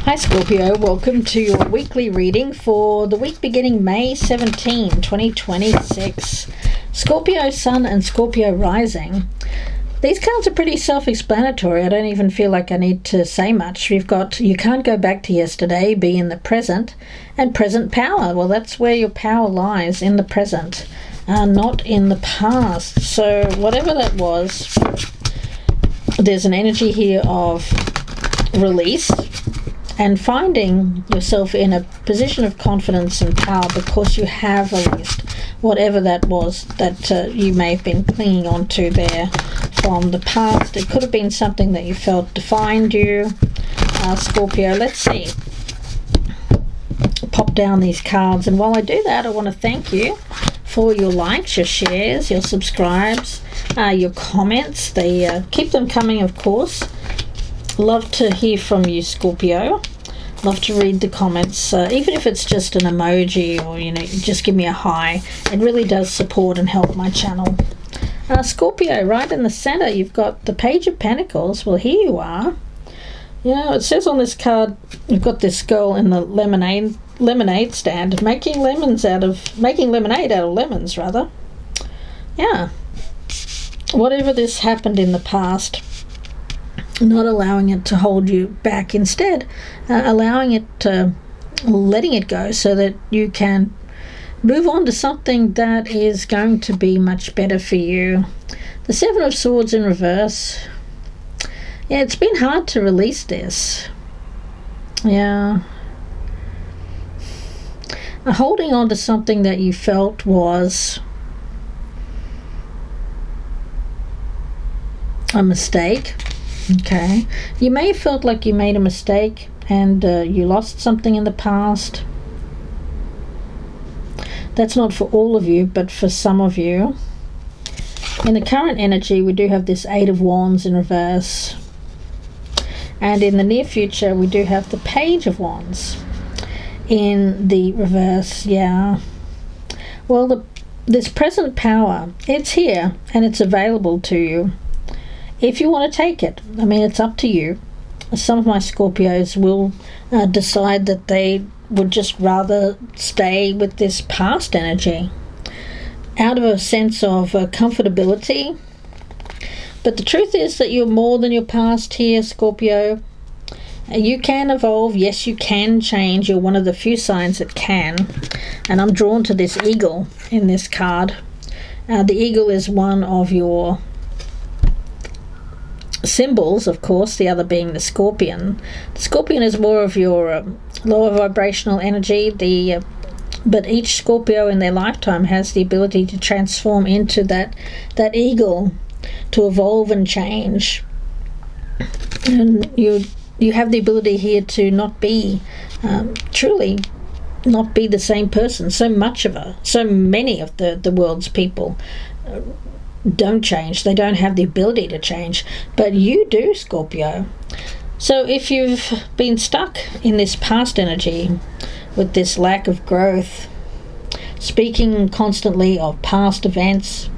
Hi Scorpio, welcome to your weekly reading for the week beginning May 17, 2026. Scorpio Sun and Scorpio Rising. These cards are pretty self-explanatory. I don't even feel like I need to say much. We've got you can't go back to yesterday, be in the present, and present power. Well, that's where your power lies, in the present, not in the past. So whatever that was, there's an energy here of release and finding yourself in a position of confidence and power because you have released whatever that was that you may have been clinging on to there from the past. It could have been something that you felt defined you, Scorpio. Let's see. Pop down these cards, and while I do that, I want to thank you for your likes, your shares, your subscribes, your comments. They keep them coming, of course. Love to hear from you, Scorpio. Love to read the comments, even if it's just an emoji or, just give me a hi. It really does support and help my channel. Scorpio, right in the center, you've got the Page of Pentacles. Well, here you are. It says on this card, you've got this girl in the lemonade stand making lemonade out of lemons, rather. Yeah. Whatever this happened in the past, not allowing it to hold you back, instead allowing it to, letting it go so that you can move on to something that is going to be much better for you. The Seven of Swords in reverse. Yeah, it's been hard to release this. Yeah. Holding on to something that you felt was a mistake. Okay, you may have felt like you made a mistake and you lost something in the past. That's not for all of you, but for some of you. In the current energy, we do have this Eight of Wands in reverse. And in the near future, we do have the Page of Wands in the reverse. Yeah. Well, this present power, it's here and it's available to you. If you want to take it, it's up to you. Some of my Scorpios will decide that they would just rather stay with this past energy out of a sense of comfortability. But the truth is that you're more than your past here, Scorpio. You can evolve. Yes, you can change. You're one of the few signs that can. And I'm drawn to this eagle in this card. The eagle is one of your symbols, of course, the other being the scorpion. The scorpion is more of your lower vibrational energy, but each Scorpio in their lifetime has the ability to transform into that eagle, to evolve and change. And you have the ability here to not be truly not be the same person. So many of the world's people don't change. They don't have the ability to change, but you do, Scorpio. So if you've been stuck in this past energy with this lack of growth, speaking constantly of past events,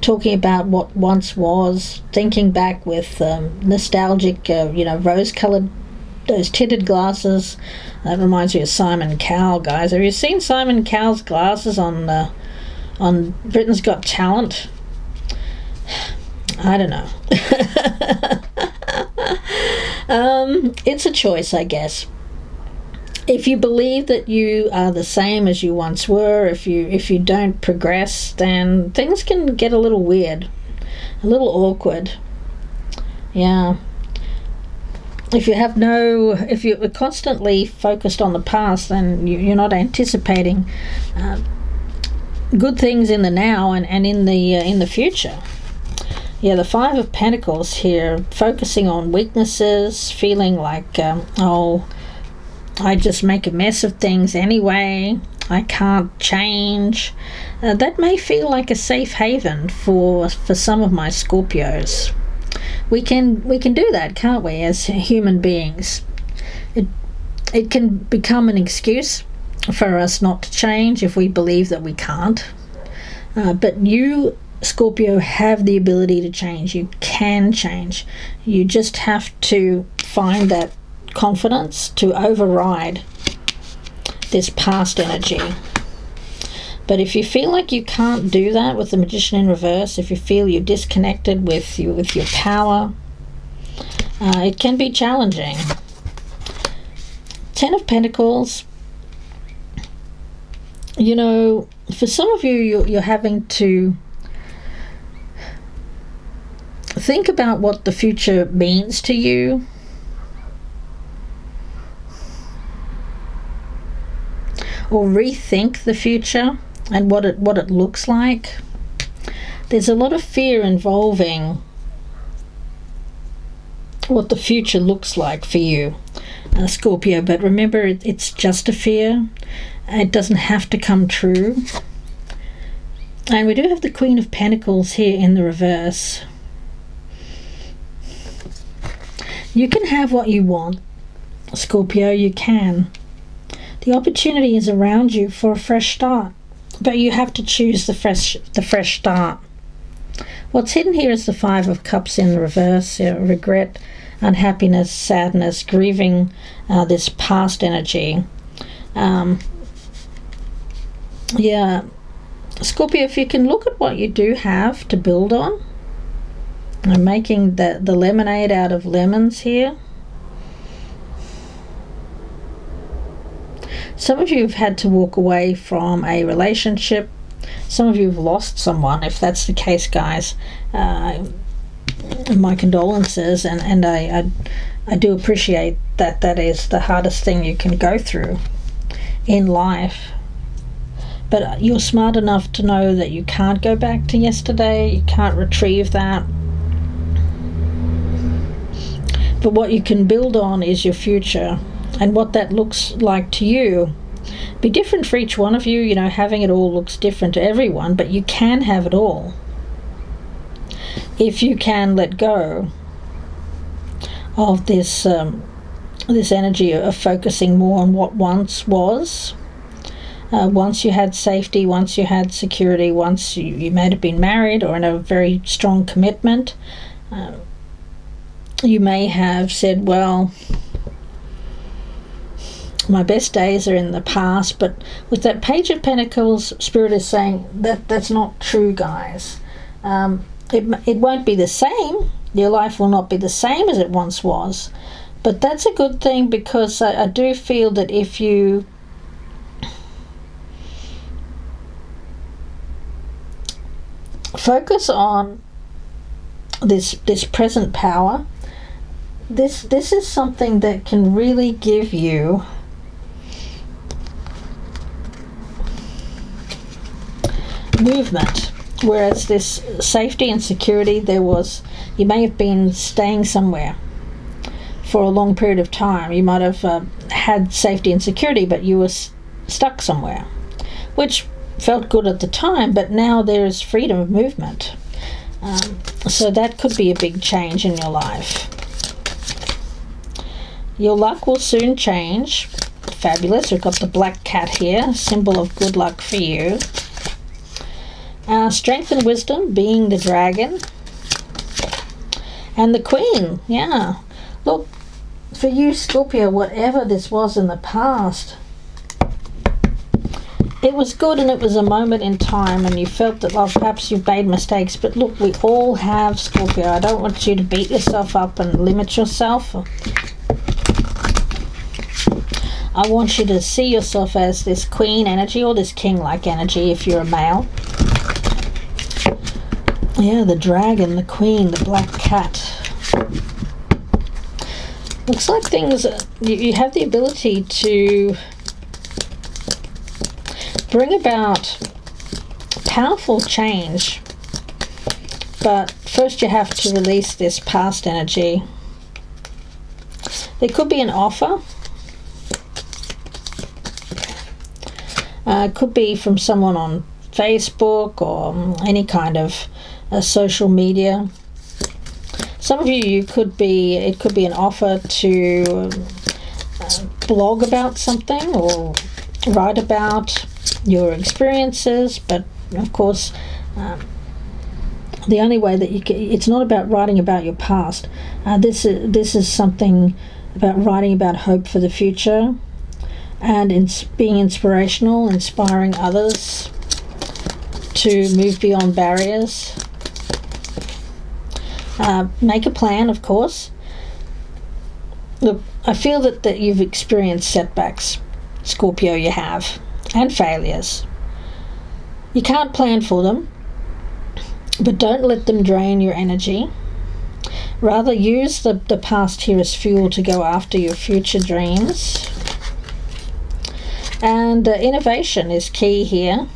talking about what once was, thinking back with nostalgic, rose-colored, those tinted glasses, that reminds me of Simon Cowell, guys. Have you seen Simon Cowell's glasses on Britain's Got Talent? I don't know. It's a choice, I guess. If you believe that you are the same as you once were, if you don't progress, then things can get a little weird, a little awkward. Yeah. If you're constantly focused on the past, then you're not anticipating good things in the now and in the future. Yeah, the Five of Pentacles here, focusing on weaknesses, feeling like, I just make a mess of things anyway, I can't change. That may feel like a safe haven for some of my Scorpios. We can do that, can't we, as human beings? It can become an excuse for us not to change if we believe that we can't. But you, Scorpio, have the ability to change. You can change. You just have to find that confidence to override this past energy. But if you feel like you can't do that with the Magician in reverse, if you feel you're disconnected with your power, it can be challenging. Ten of Pentacles, you know, for some of you, you're having to think about what the future means to you. Or rethink the future and what it looks like. There's a lot of fear involving what the future looks like for you, Scorpio, but remember, it's just a fear. It doesn't have to come true. And we do have the Queen of Pentacles here in the reverse. You can have what you want, Scorpio, you can. The opportunity is around you for a fresh start, but you have to choose the fresh start. What's hidden here is the Five of Cups in the reverse, regret, unhappiness, sadness, grieving this past energy. Yeah, Scorpio, if you can look at what you do have to build on, I'm making the lemonade out of lemons here. Some of you have had to walk away from a relationship. Some of you have lost someone. If that's the case, guys, my condolences, and I do appreciate that. That is the hardest thing you can go through in life. But you're smart enough to know that you can't go back to yesterday. You can't retrieve that. But what you can build on is your future. And what that looks like to you be different for each one of you. You know, having it all looks different to everyone, but you can have it all if you can let go of this this energy of focusing more on what once was. Once you had safety, once you had security, once you may have been married or in a very strong commitment, you may have said, well, my best days are in the past. But with that Page of Pentacles, Spirit is saying that that's not true, guys. It won't be the same. Your life will not be the same as it once was. But that's a good thing, because I do feel that if you focus on this present power, this is something that can really give you movement. Whereas this safety and security, you may have been staying somewhere for a long period of time. You might have had safety and security, but you were stuck somewhere, which felt good at the time, but now there is freedom of movement. So that could be a big change in your life. Your luck will soon change. Fabulous. We've got the black cat here, symbol of good luck for you. Strength and wisdom being the dragon. And the Queen, yeah. Look, for you, Scorpio, whatever this was in the past, it was good, and it was a moment in time, and you felt that, well, perhaps you've made mistakes. But look, we all have, Scorpio. I don't want you to beat yourself up and limit yourself. I want you to see yourself as this queen energy, or this king-like energy if you're a male. Yeah, the dragon, the queen, the black cat. Looks like things, you have the ability to bring about powerful change. But first you have to release this past energy. There could be an offer. It could be from someone on Facebook or any kind of social media. Some of you, it could be an offer to blog about something or write about your experiences. But of course, the only way that you can, it's not about writing about your past. This is something about writing about hope for the future and being inspirational, inspiring others to move beyond barriers. Make a plan, of course. Look, I feel that you've experienced setbacks, Scorpio, you have, and failures. You can't plan for them, but don't let them drain your energy. Rather, use the past here as fuel to go after your future dreams. And innovation is key here.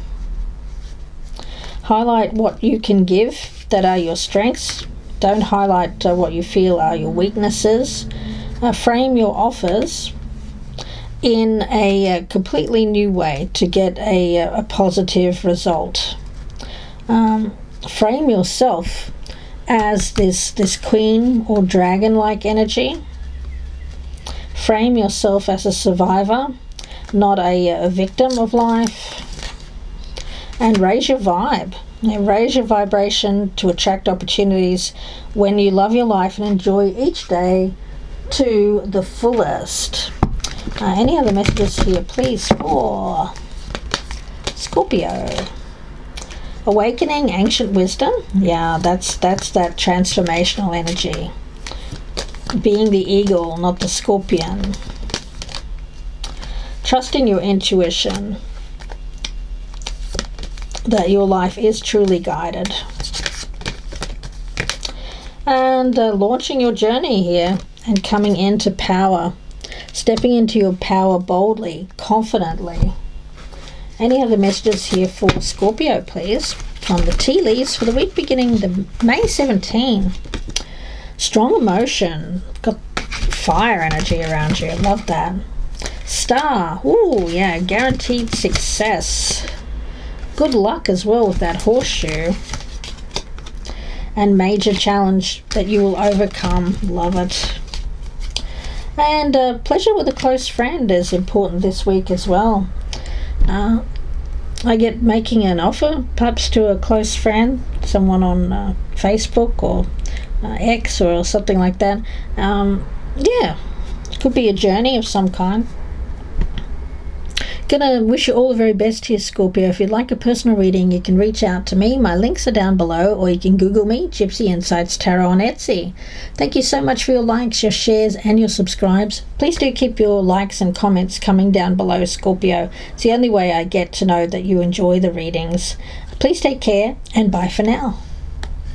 Highlight what you can give that are your strengths. Don't highlight what you feel are your weaknesses. Frame your offers in a completely new way to get a positive result. Frame yourself as this queen or dragon-like energy. Frame yourself as a survivor, not a victim of life. And raise your vibe. Raise your vibration to attract opportunities when you love your life and enjoy each day to the fullest. Any other messages here, please, for Scorpio? Awakening ancient wisdom. Yeah, that's that transformational energy. Being the eagle, not the scorpion. Trusting your intuition, that your life is truly guided. And launching your journey here and coming into power. Stepping into your power boldly, confidently. Any other messages here for Scorpio, please? From the tea leaves for the week beginning the May 17. Strong emotion. Got fire energy around you. Love that. Star. Ooh, yeah, guaranteed success. Good luck as well with that horseshoe. And major challenge that you will overcome. Love it. And pleasure with a close friend is important this week as well. I get making an offer, perhaps to a close friend, someone on Facebook or X or something like that. Yeah, could be a journey of some kind. Gonna wish you all the very best here, Scorpio. If you'd like a personal reading, you can reach out to me. My links are down below, or you can Google me, Gypsy Insights Tarot on Etsy. Thank you so much for your likes, your shares, and your subscribes. Please do keep your likes and comments coming down below, Scorpio. It's the only way I get to know that you enjoy the readings. Please take care, and bye for now.